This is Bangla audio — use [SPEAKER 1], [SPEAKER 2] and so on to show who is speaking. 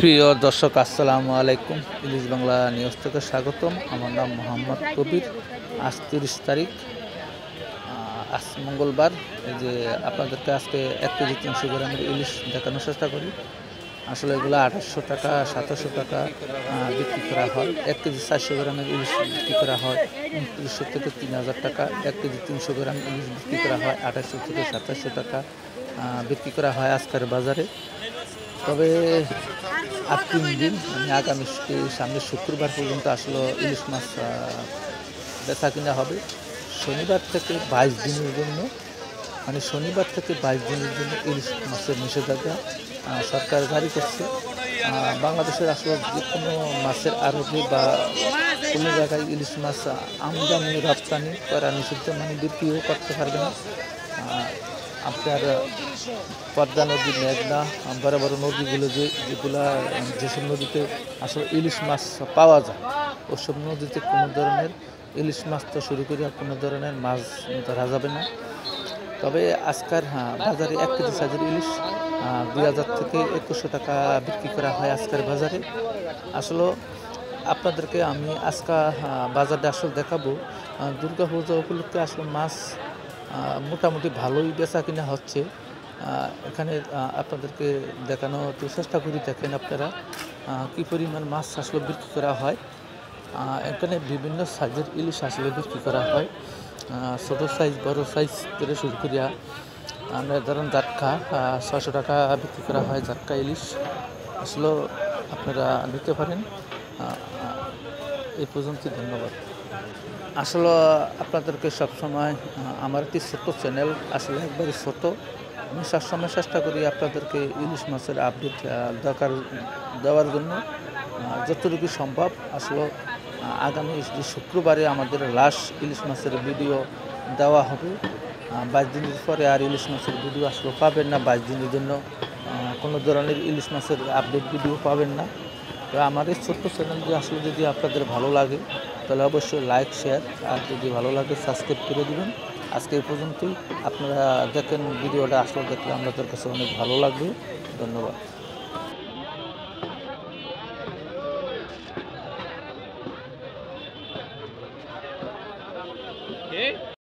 [SPEAKER 1] প্রিয় দর্শক, আসসালামু আলাইকুম। ইলিশ বাংলা নিউজ থেকে স্বাগতম। আমার নাম মোহাম্মদ কবির। আজ 30 তারিখ, আজ মঙ্গলবার। এই যে আপনাদেরকে আজকে 1 কেজি 300 গ্রামের ইলিশ দেখানোর চেষ্টা করি। আসলে এগুলো 2800 টাকা 2700 টাকা বিক্রি করা হয়। 1 কেজি 400 গ্রামের ইলিশ বিক্রি করা হয় 2900 থেকে 3000 টাকা। 1 কেজি 300 গ্রাম ইলিশ বিক্রি করা হয় 2800 থেকে 2700 টাকা বিক্রি করা হয় আজকের বাজারে। তবে আর 3 দিন, মানে আগামী সামনের শুক্রবার পর্যন্ত আসলে ইলিশ মাছ বেচা কিনা হবে। শনিবার থেকে 22 দিনের জন্য, মানে শনিবার থেকে 22 দিনের জন্য ইলিশ মাছের নিষেধাজ্ঞা সরকার জারি করছে। বাংলাদেশের আসলে যে কোনো মাছের আড়তে বা কোনো জায়গায় ইলিশ মাছ আমদানি রপ্তানি করা নিষিদ্ধ, মানে বিক্রিও করতে পারবে না। আপনার পদ্মা নদী, মেঘনা, বড় বড় নদীগুলো যেসব নদীতে আসলে ইলিশ মাছ পাওয়া যায়, ওসব নদীতে কোনো ধরনের ইলিশ মাছ তো শুরু করে কোনো ধরনের মাছ ধরা যাবে না। তবে আজকের বাজারে 1 কেজি সাইজের ইলিশ 2000 থেকে 2100 টাকা বিক্রি করা হয় আজকের বাজারে। আসলে আপনাদেরকে আমি আজকে বাজারটা আসলে দেখাবো। দুর্গা পূজা উপলক্ষে আসলে মাছ মোটামুটি ভালোই বেচা কিনা হচ্ছে। এখানে আপনাদেরকে দেখানো চেষ্টা করি। দেখেন আপনারা কী পরিমাণ মাছ আসলে বিক্রি করা হয়। এখানে বিভিন্ন সাইজের ইলিশ আসলে বিক্রি করা হয়। ছোটো সাইজ, বড় সাইজ থেকে শুরু করিয়া আমরা ধরেন জাটকা 600 টাকা বিক্রি করা হয়। জাটকা ইলিশ আসলে আপনারা নিতে পারেন। এই পর্যন্ত, ধন্যবাদ। আসলে আপনাদেরকে সবসময় আমার একটি ছোট্ট চ্যানেল, আসলে একবারই ছোট। আমি সবসময় চেষ্টা করি আপনাদেরকে ইলিশ মাছের আপডেট দেওয়ার জন্য যতটুকু সম্ভব। আসলে আগামী শুক্রবারে আমাদের লাস্ট ইলিশ মাছের ভিডিও দেওয়া হবে। 22 দিনের পরে আর ইলিশ মাছের ভিডিও আসলে পাবেন না। 22 দিনের জন্য কোনো ধরনের ইলিশ মাছের আপডেট ভিডিও পাবেন না। তো আমার এই ছোট্ট চ্যানেলটি আসলে যদি আপনাদের ভালো লাগে তাহলে অবশ্যই লাইক, শেয়ার, আর যদি ভালো লাগে সাবস্ক্রাইব করে দেবেন। আজকে এই পর্যন্তই। আপনারা দেখেন ভিডিওটা আসলে দেখলে আপনাদের কাছে অনেক ভালো লাগবে। ধন্যবাদ।